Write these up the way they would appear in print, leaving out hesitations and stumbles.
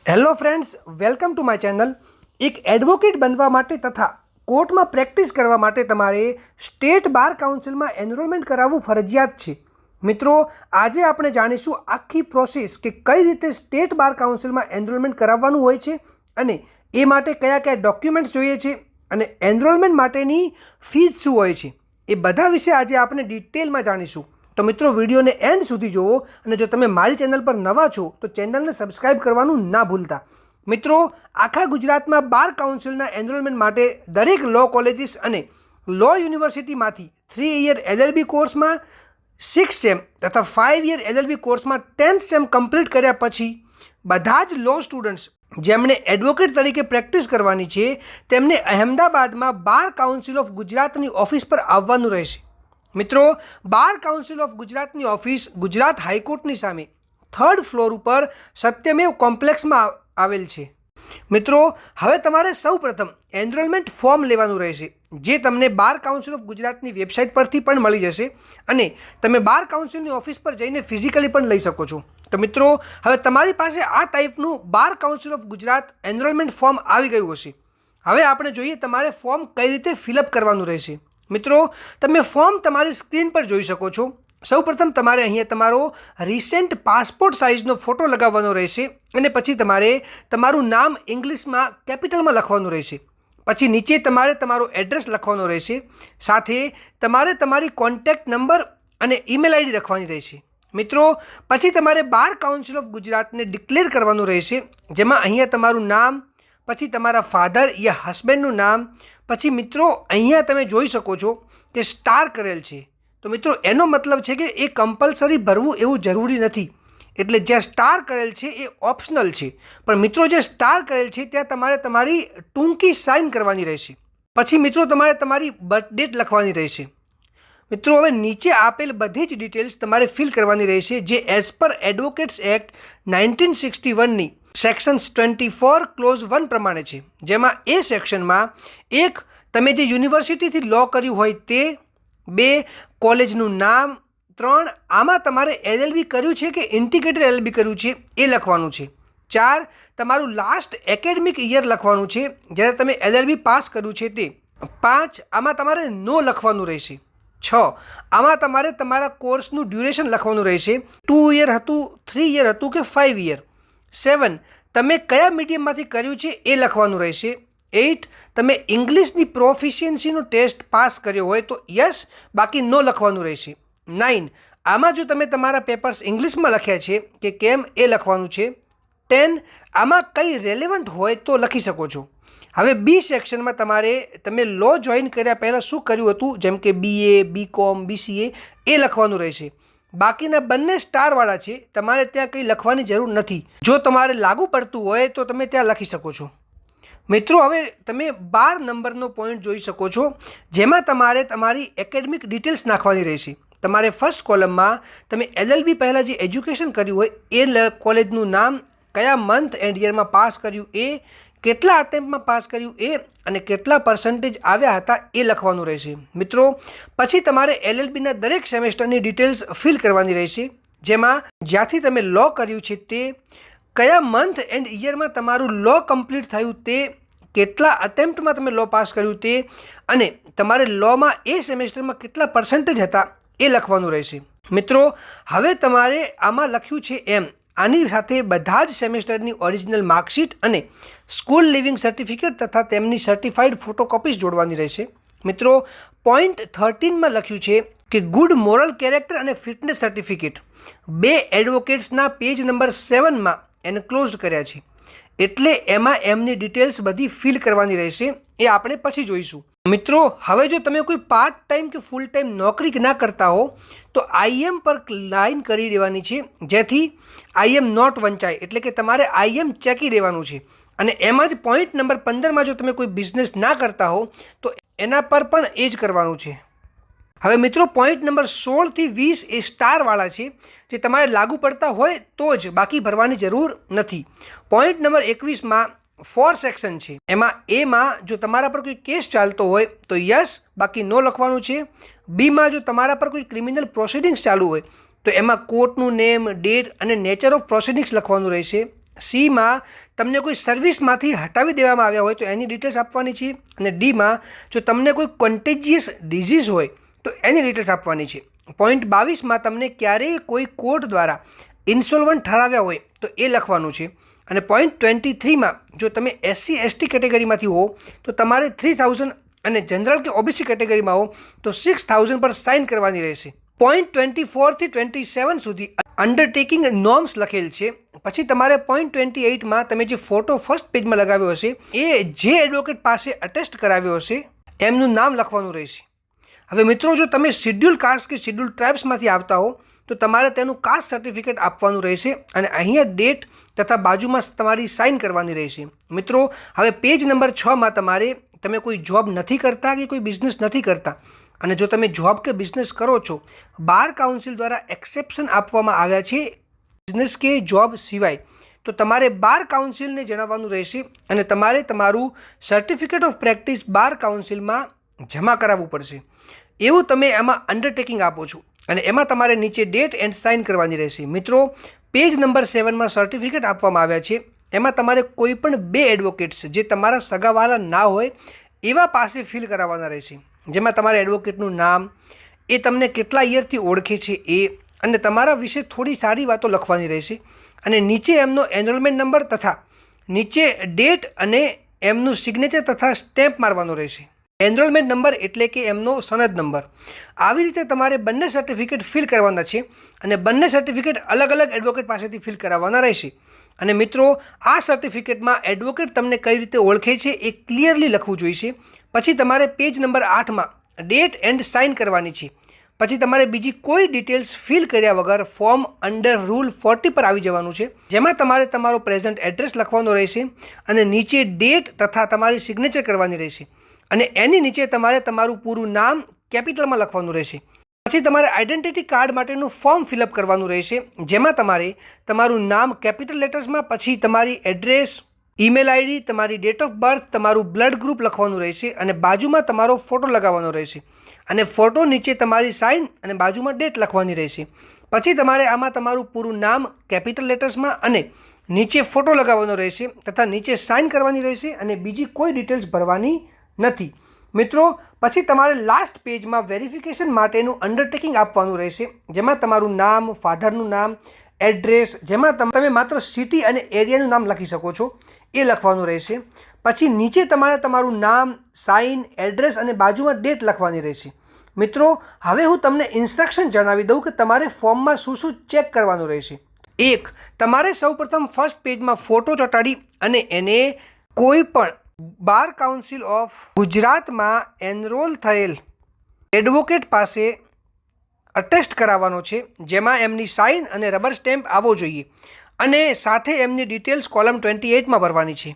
Hello friends, welcome to my channel. એક advocate બનવા માટે તથા કોર્ટમાં પ્રેક્ટિસ કરવા માટે તમારે સ્ટેટ બાર કાઉન્સિલમાં એનરોલમેન્ટ કરાવવું ફરજિયાત છે। મિત્રો, આજે આપણે જાણીશું આખી પ્રોસેસ કે કઈ રીતે સ્ટેટ બાર કાઉન્સિલમાં એનરોલમેન્ટ કરાવવાનું હોય છે અને એ માટે કયા કયા ડોક્યુમેન્ટ્સ જોઈએ છે અને એનરોલમેન્ટ માટેની ફીસ શું હોય છે, એ બધા વિશે આજે આપણે ડિટેલમાં જાણીશું। તો મિત્રો, વિડીયોને એન્ડ સુધી જુઓ અને જો તમે મારી ચેનલ પર નવા છો તો ચેનલને સબસ્ક્રાઇબ કરવાનું ના ભૂલતા। મિત્રો, આખા ગુજરાતમાં બાર કાઉન્સિલના એનરોલમેન્ટ માટે દરેક લો કોલેજીસ અને લો યુનિવર્સિટીમાંથી 3 યર LLB કોર્સમાં 6 સેમ તથા 5 યર LLB કોર્સમાં 10 સેમ કમ્પ્લીટ કર્યા પછી બધા જ લો સ્ટુડન્ટ્સ જેમણે એડવોકેટ તરીકે પ્રેક્ટિસ કરવાની છે તેમને અહેમદાબાદમાં બાર કાઉન્સિલ ઓફ ગુજરાતની ઓફિસ પર આવવાનું રહેશે। મિત્રો, બાર કાઉન્સિલ ઓફ ગુજરાતની ઓફિસ ગુજરાત હાઈકોર્ટની સામે 3rd ફ્લોર ઉપર સત્યમેવ કોમ્પ્લેક્સમાં આવેલ છે। મિત્રો, હવે તમારે સૌપ્રથમ એનરોલમેન્ટ ફોર્મ લેવાનું રહેશે, જે તમને બાર કાઉન્સિલ ઓફ ગુજરાતની વેબસાઇટ પરથી પણ મળી જશે અને તમે બાર કાઉન્સિલની ઓફિસ પર જઈને ફિઝિકલી પણ લઈ શકો છો। તો મિત્રો, હવે તમારી પાસે આ ટાઈપનું bar council of Gujarat enrolment form આવી ગયું હશે। હવે આપણે જોઈએ તમારે ફોર્મ કઈ રીતે ફિલઅપ કરવાનું રહેશે। મિત્રો, તમે ફોર્મ તમારી સ્ક્રીન પર જોઈ શકો છો। સૌપ્રથમ તમારે અહીંયા તમારો રિસેન્ટ પાસપોર્ટ સાઇઝનો ફોટો લગાવવાનો રહેશે અને પછી તમારે તમારું નામ ઇંગ્લિશમાં કેપિટલમાં લખવાનું રહેશે। પછી નીચે તમારે તમારો એડ્રેસ લખવાનો રહેશે, સાથે તમારે તમારી કોન્ટેક્ટ નંબર અને ઈમેલ આઈડી લખવાની રહેશે। મિત્રો, પછી તમારે બાર કાઉન્સિલ ઓફ ગુજરાતને ડિક્લેર કરવાનું રહેશે, જેમાં અહીંયા તમારું નામ, પછી તમારા ફાધર યા હસબન્ડનું નામ, પછી મિત્રો અહીંયા તમે જોઈ શકો છો કે સ્ટાર કરેલ છે। તો મિત્રો, એનો મતલબ છે કે એ કમ્પલસરી ભરવું એવું જરૂરી નથી, એટલે જ્યાં સ્ટાર કરેલ છે એ ઓપ્શનલ છે, પણ મિત્રો જે સ્ટાર કરેલ છે ત્યાં તમારે તમારી ટૂંકી સાઇન કરવાની રહેશે। પછી મિત્રો તમારે તમારી બર્થ ડેટ લખવાની રહેશે। મિત્રો, હવે નીચે આપેલ બધી જ ડિટેલ્સ તમારે ફિલ કરવાની રહેશે, જે એઝ પર એડવોકેટ્સ એક્ટ 1961ની સેક્શન્સ 24 ક્લોઝ 1 પ્રમાણે છે, જેમાં એ સેક્શનમાં 1 તમે જે યુનિવર્સિટીથી લો કર્યું હોય તે, 2 કોલેજનું નામ, 3 આમાં તમારે LLB કર્યું છે કે ઇન્ટિગ્રેટેડ LLB કર્યું છે એ લખવાનું છે, 4 તમારું લાસ્ટ એકેડમિક યર લખવાનું છે જ્યારે તમે LLB પાસ કર્યું છે તે, 5 આમાં તમારે નો લખવાનું રહેશે, 6 આમાં તમારે તમારા કોર્સનું ડ્યુરેશન લખવાનું રહેશે, 2 યર હતું, 3 યર હતું કે 5 યર, 7 તમે કયા મીડિયમમાંથી કર્યું છે એ લખવાનું રહેશે, 8 તમે ઇંગ્લિશની પ્રોફિશિયન્સીનો ટેસ્ટ પાસ કર્યો હોય તો યસ, બાકી નો લખવાનું રહેશે, 9 આમાં જો તમે તમારા પેપર્સ ઇંગ્લિશમાં લખ્યા છે કે કેમ એ લખવાનું છે, 10 આમાં કંઈ રેલેવન્ટ હોય તો લખી શકો છો। હવે બી સેક્શનમાં તમે લો જોઈન કર્યા પહેલાં શું કર્યું હતું, જેમ કે BA, BCom, BCA એ લખવાનું રહેશે। બાકીના બંને સ્ટારવાળા છે, તમારે ત્યાં કંઈ લખવાની જરૂર નથી, જો તમારે લાગુ પડતું હોય તો તમે ત્યાં લખી શકો છો। મિત્રો, હવે તમે 12 નંબરનો પોઈન્ટ જોઈ શકો છો, જેમાં તમારે તમારી એકેડમિક ડિટેલ્સ નાખવાની રહેશે। તમારે ફર્સ્ટ કોલમમાં તમે LLB પહેલાં જે એજ્યુકેશન કર્યું હોય એ કોલેજનું નામ, કયા મંથ એન્ડ યરમાં પાસ કર્યું એ, કેટલા અટેમ્પમાં પાસ કર્યું એ અને કેટલા પર્સન્ટેજ આવ્યા હતા એ લખવાનું રહેશે। મિત્રો, પછી તમારે LLBના દરેક સેમેસ્ટરની ડિટેલ્સ ફિલ કરવાની રહેશે, જેમાં જ્યાંથી તમે લો કર્યું છે તે, કયા મંથ એન્ડ યરમાં તમારું લો કમ્પ્લીટ થયું તે, કેટલા અટેમ્પ્ટમાં તમે લો પાસ કર્યું તે અને તમારે લોમાં એ સેમેસ્ટરમાં કેટલા પર્સન્ટેજ હતા એ લખવાનું રહેશે। મિત્રો, હવે તમારે આમાં લખ્યું છે એમ આની સાથે બધા જ સેમેસ્ટરની ઓરિજિનલ માર્કશીટ અને સ્કૂલ લિવિંગ સર્ટિફિકેટ તથા તેમની સર્ટિફાઈડ ફોટોકોપીઝ જોડવાની રહેશે। મિત્રો, પોઈન્ટ 13માં લખ્યું છે કે ગુડ મોરલ કેરેક્ટર અને ફિટનેસ સર્ટિફિકેટ 2 એડવોકેટ્સના પેજ નંબર 7માં એન્ક્લોઝડ કર્યા છે, એટલે એમાં એમની ડિટેલ્સ બધી ફિલ કરવાની રહેશે, એ આપણે પછી જોઈશું। મિત્રો, હવે જો તમે કોઈ પાર્ટ ટાઈમ કે ફૂલ ટાઈમ નોકરી ના કરતા હો તો IM પર લાઈન કરી દેવાની છે, જેથી IM નોટ વંચાય, એટલે કે તમારે IM ચેકી દેવાનું છે। અને એમાં જ પોઈન્ટ નંબર 15માં જો તમે કોઈ બિઝનેસ ના કરતા હો તો એના પર પણ એ જ કરવાનું છે। હવે મિત્રો, પોઈન્ટ નંબર 16 થી 20 એ સ્ટારવાળા છે, જે તમારે લાગુ પડતા હોય તો જ, બાકી ભરવાની જરૂર નથી। પોઈન્ટ નંબર 21માં 4 સેક્શન છે, એમાં જો તમારા પર કોઈ કેસ ચાલતો હોય તો યસ, બાકી નો લખવાનું છે। બીમાં જો તમારા પર કોઈ ક્રિમિનલ પ્રોસિડિંગ્સ ચાલુ હોય તો એમાં કોર્ટનું નેમ, ડેટ અને નેચર ઓફ પ્રોસિડિંગ્સ લખવાનું રહેશે। સીમાં તમને કોઈ સર્વિસમાંથી હટાવી દેવામાં આવ્યા હોય તો એની ડિટેલ્સ આપવાની છે. અને ડીમાં જો તમને કોઈ કોન્ટેજિયસ ડિઝીઝ હોય તો એની ડિટેલ્સ આપવાની છે. પોઈન્ટ 22માં તમને ક્યારેય કોઈ કોર્ટ દ્વારા ઇન્સોલ્વન્ટ ઠરાવ્યા હોય તો એ લખવાનું છે. અને પોઈન્ટ 23માં જો તમે SC/ST કેટેગરીમાંથી હો તો તમારે 3000 અને જનરલ કે OBC કેટેગરીમાં હો તો 6000 પર સાઇન કરવાની રહેશે. પોઈન્ટ 24 થી 27 સુધી અંડરટેકિંગ નોર્મ્સ લખેલ છે. પછી તમારે પોઈન્ટ 28માં તમે જે ફોટો ફર્સ્ટ પેજમાં લગાવ્યો હશે એ જે એડવોકેટ પાસે અટેસ્ટ કરાવ્યો હશે એમનું નામ લખવાનું રહેશે. હવે મિત્રો, જો તમે શિડ્યુલ કાસ્ટ કે શિડ્યુલ ટ્રાઇબ્સમાંથી આવતા હો તો તમારે તેનું કાસ્ટ સર્ટિફિકેટ આપવાનું રહેશે અને અહીંયા ડેટ તથા બાજુમાં તમારી સાઇન કરવાની રહેશે. મિત્રો, હવે પેજ નંબર 6માં તમે કોઈ જોબ નથી કરતા કે કોઈ બિઝનેસ નથી કરતા અને જો તમે જોબ કે બિઝનેસ કરો છો, બાર કાઉન્સિલ દ્વારા એક્સેપ્શન આપવામાં આવ્યા છે બિઝનેસ કે જોબ સિવાય, તો તમારે બાર કાઉન્સિલને જણાવવાનું રહેશે અને તમારે તમારું સર્ટિફિકેટ ઓફ પ્રેક્ટિસ બાર કાઉન્સિલમાં જમા કરાવવું પડશે. એવું તમે એમાં અંડરટેકિંગ આપો છો અને એમાં તમારે નીચે ડેટ એન્ડ સાઇન કરવાની રહેશે. મિત્રો, પેજ નંબર 7માં સર્ટિફિકેટ આપવામાં આવ્યા છે. એમાં તમારે કોઈ પણ 2 એડવોકેટ્સ જે તમારા સગાવાલા ના હોય એવા પાસે ફિલ કરાવવાના રહેશે, જેમાં તમારા એડવોકેટનું નામ, એ તમને કેટલા યરથી ઓળખે છે એ, અને તમારા વિશે થોડી સારી વાતો લખવાની રહેશે. અને નીચે એમનો એનરોલમેન્ટ નંબર તથા નીચે ડેટ અને એમનું સિગ્નેચર તથા સ્ટેમ્પ મારવાનો રહેશે. એનરોલમેન્ટ નંબર એટલે કે એમનો સનદ નંબર. આવી રીતે તમારે બંને સર્ટિફિકેટ ફિલ કરવાના છે અને બંને સર્ટિફિકેટ અલગ અલગ એડવોકેટ પાસેથી ફિલ કરાવવાના રહેશે. અને મિત્રો, આ સર્ટિફિકેટમાં એડવોકેટ તમને કઈ રીતે ઓળખે છે એ ક્લિયરલી લખવું જોઈશે. પછી તમારે પેજ નંબર 8માં ડેટ એન્ડ સાઇન કરવાની છે. પછી તમારે બીજી કોઈ ડિટેલ્સ ફિલ કર્યા વગર ફોર્મ અંડર રૂલ 40 પર આવી જવાનું છે, જેમાં તમારે તમારો પ્રેઝન્ટ એડ્રેસ લખવાનો રહેશે અને નીચે ડેટ તથા તમારી સિગ્નેચર કરવાની રહેશે અને એની નીચે તમારે તમારું પૂરું નામ કેપિટલમાં લખવાનું રહેશે. પછી તમારે આઈડેન્ટિટી કાર્ડ માટેનું ફોર્મ ફિલઅપ કરવાનું રહેશે, જેમાં તમારે તમારું નામ કેપિટલ લેટર્સમાં, પછી તમારી એડ્રેસ, ઈમેલ આઈડી, તમારી ડેટ ઓફ બર્થ, તમારું બ્લડ ગ્રુપ લખવાનું રહેશે અને બાજુમાં તમારો ફોટો લગાવવાનો રહેશે અને ફોટો નીચે તમારી સાઇન અને બાજુમાં ડેટ લખવાની રહેશે. પછી તમારે આમાં તમારું પૂરું નામ કેપિટલ લેટર્સમાં અને નીચે ફોટો લગાવવાનો રહેશે તથા નીચે સાઇન કરવાની રહેશે અને બીજી કોઈ ડિટેલ્સ ભરવાની નથી. મિત્રો, પછી તમારે લાસ્ટ પેજમાં વેરિફિકેશન માટેનું અંડરટેકિંગ આપવાનું રહેશે, જેમાં તમારું નામ, ફાધરનું નામ, એડ્રેસ, જેમાં તમે માત્ર સિટી અને એરિયાનું નામ લખી શકો છો એ લખવાનું રહેશે. પછી નીચે તમારે તમારું નામ, સાઇન, એડ્રેસ અને બાજુમાં ડેટ લખવાની રહેશે. મિત્રો, હવે હું તમને ઇન્સ્ટ્રક્શન જણાવી દઉં કે તમારે ફોર્મમાં શું શું ચેક કરવાનું રહેશે. 1. તમારે સૌપ્રથમ ફર્સ્ટ પેજમાં ફોટો ચોંટાડી અને એને કોઈ પણ બાર કાઉન્સિલ ઓફ ગુજરાતમાં એનરોલ થયેલ એડવોકેટ પાસે અટેસ્ટ કરાવવાનો છે, જેમાં એમની સાઇન અને રબર સ્ટેમ્પ આવવો જોઈએ અને સાથે એમની ડિટેલ્સ કોલમ 28માં ભરવાની છે.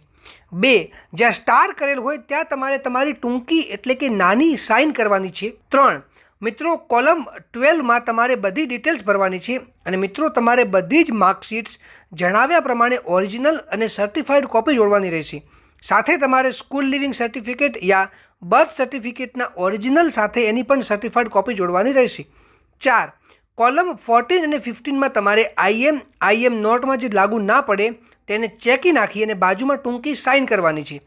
2. જ્યાં સ્ટાર કરેલ હોય ત્યાં તમારે તમારી ટૂંકી એટલે કે નાની સાઇન કરવાની છે. 3. મિત્રો, કોલમ 12માં તમારે બધી ડિટેલ્સ ભરવાની છે અને મિત્રો, તમારે બધી જ માર્કશીટ્સ જણાવ્યા પ્રમાણે ઓરિજિનલ અને સર્ટિફાઈડ કોપી જોડવાની રહેશે. સાથે તમારે સ્કૂલ લિવિંગ સર્ટિફિકેટ યા બર્થ સર્ટિફિકેટના ઓરિજિનલ સાથે એની પણ સર્ટિફાઈડ કોપી જોડવાની રહેશે. 4. કોલમ 14 અને 15માં તમારે આઈએમ નોટમાં જે લાગુ ના પડે તેને ચેકી નાખી અને બાજુમાં ટૂંકી સાઇન કરવાની છે.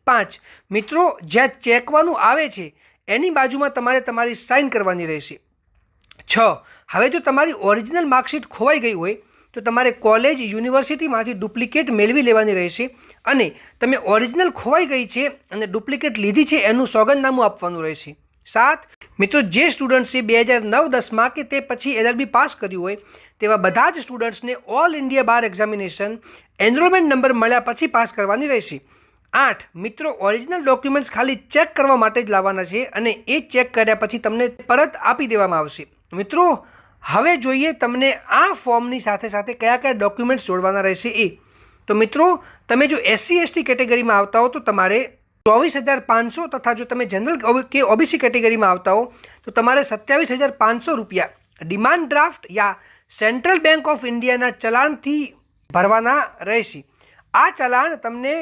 5. મિત્રો, જ્યાં ચેકવાનું આવે છે એની બાજુમાં તમારે તમારી સાઇન કરવાની રહેશે. 6. હવે જો તમારી ઓરિજિનલ માર્કશીટ ખોવાઈ ગઈ હોય તો તમારે કોલેજ, યુનિવર્સિટીમાંથી ડુપ્લિકેટ મેળવી લેવાની રહેશે અને તમે ઓરિજિનલ ખોવાઈ ગઈ છે અને ડુપ્લિકેટ લીધી છે એનું સોગંદનામું આપવાનું રહેશે. 7. મિત્રો, જે સ્ટુડન્ટ્સે 2009-10માં કે તે પછી LLB પાસ કર્યું હોય તેવા બધા જ સ્ટુડન્ટ્સને ઓલ ઇન્ડિયા બાર એક્ઝામિનેશન એનરોલમેન્ટ નંબર મળ્યા પછી પાસ કરવાની રહેશે. 8. મિત્રો, ઓરિજિનલ ડોક્યુમેન્ટ્સ ખાલી ચેક કરવા માટે જ લાવવાના છે અને એ ચેક કર્યા પછી તમને પરત આપી દેવામાં આવશે. મિત્રો, હવે જોઈએ તમને આ ફોર્મની સાથે સાથે કયા કયા ડોક્યુમેન્ટ્સ જોડવાના રહેશે એ. તો મિત્રો, તમે જો SC/ST કેટેગરીમાં આવતા હો તો તમારે 24,500 તથા જો તમે જનરલ કે OBC કેટેગરીમાં આવતા હો તો તમારે 27,500 રૂપિયા demand draft yeah central bank of ઇન્ડિયાના ચલાણથી ભરવાના રહેશે. આ ચલાણ તમને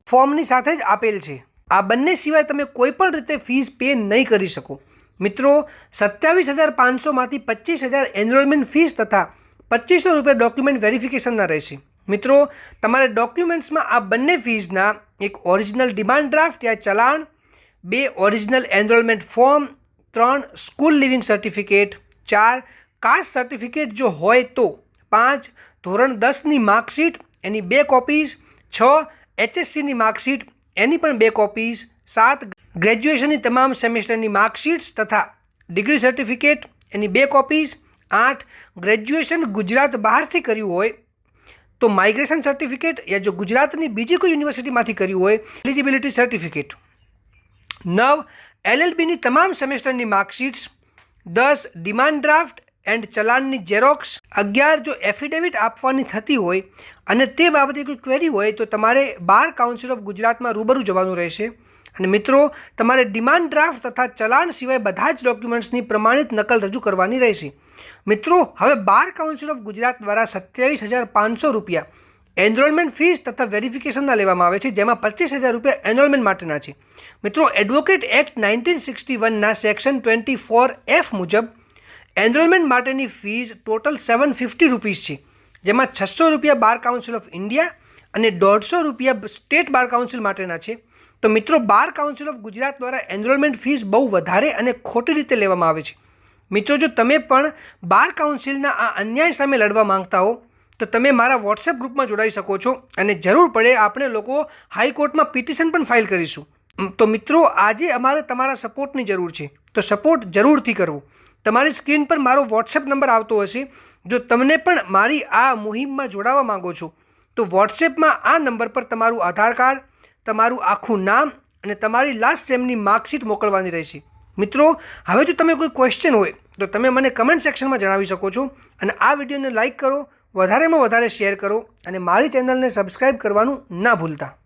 ફોર્મની સાથે જ આપેલ છે. આ બંને સિવાય તમે કોઈ પણ રીતે ફીસ પે નહીં કરી શકો. મિત્રો, 27,500માંથી 25,000 એનરોલમેન્ટ ફીસ તથા 2500 રૂપિયા ડોક્યુમેન્ટ વેરિફિકેશનના રહેશે. મિત્રો તમારે ડોક્યુમેન્ટ્સમાં આ બંને ફીઝના એક ઓરિજિનલ ડિમાન્ડ ડ્રાફ્ટ યા challan, 2 original enrolment form, 3 school leaving certificate, 4 caste certificate જો હોય તો, 5 ધોરણ 10ની માર્કશીટ એની 2 કોપીઝ, 6 HSCની માર્કશીટ એની પણ 2 કોપીઝ, 7 ગ્રેજ્યુએશનની તમામ સેમેસ્ટરની માર્કશીટ્સ તથા ડિગ્રી સર્ટિફિકેટ એની 2 કોપીઝ, 8 ગ્રેજ્યુએશન ગુજરાત બહારથી કર્યું હોય તો માઇગ્રેશન સર્ટિફિકેટ યા જો ગુજરાતની બીજી કોઈ યુનિવર્સિટીમાંથી કર્યું હોય એલિજિબિલિટી સર્ટિફિકેટ, 9 LLBની તમામ સેમેસ્ટરની માર્કશીટ્સ, 10 ડિમાન્ડ ડ્રાફ્ટ એન્ડ ચલાણની ઝેરોક્સ, 11 જો એફિડેવિટ આપવાની થતી હોય અને તે બાબતે કોઈ ક્વેરી હોય તો તમારે બાર કાઉન્સિલ ઓફ ગુજરાતમાં રૂબરૂ જવાનું રહેશે. અને મિત્રો તમારે ડિમાન્ડ ડ્રાફ્ટ તથા ચલાણ સિવાય બધા જ ડોક્યુમેન્ટ્સની પ્રમાણિત નકલ રજૂ કરવાની રહેશે. મિત્રો હવે બાર કાઉન્સિલ ઓફ ગુજરાત દ્વારા 27,500 રૂપિયા એનરોલમેન્ટ ફીસ તથા વેરિફિકેશનના લેવામાં આવે છે, જેમાં 25,000 રૂપિયા એનરોલમેન્ટ માટેના છે. મિત્રો એડવોકેટ એક્ટ 1961ના સેક્શન 24F મુજબ એનરોલમેન્ટ માટેની ફીસ ટોટલ 750 રૂપીસ છે, જેમાં 600 રૂપિયા બાર કાઉન્સિલ ઓફ ઇન્ડિયા અને 150 રૂપિયા સ્ટેટ બાર કાઉન્સિલ માટેના છે. તો મિત્રો બાર કાઉન્સિલ ઓફ ગુજરાત દ્વારા એનરોલમેન્ટ ફીસ બહુ વધારે અને ખોટી રીતે લેવામાં આવે છે. મિત્રો જો તમે પણ બાર કાઉન્સિલના આ અન્યાય સામે લડવા માંગતા હો તો તમે મારા વોટ્સએપ ગ્રુપમાં જોડાઈ શકો છો અને જરૂર પડે આપણે લોકો હાઈકોર્ટમાં પિટિશન પણ ફાઇલ કરીશું. તો મિત્રો આજે અમારે તમારા સપોર્ટની જરૂર છે, તો સપોર્ટ જરૂરથી કરવો. તમારી સ્ક્રીન પર મારો વોટ્સએપ નંબર આવતો હશે. જો તમને પણ મારી આ મુહિમમાં જોડાવા માંગો છો તો વોટ્સએપમાં આ નંબર પર તમારું આધાર કાર્ડ, તમારું આખું નામ અને તમારી લાસ્ટ સેમની માર્કશીટ મોકલવાની રહેશે. મિત્રો હવે જો તમે કોઈ ક્વેશ્ચન હોય તો તમે મને કમેન્ટ સેક્શનમાં જણાવી શકો છો. અને આ વિડીયોને લાઇક કરો, વધારેમાં વધારે શેર કરો અને મારી ચેનલને સબસ્ક્રાઈબ કરવાનું ના ભૂલતા.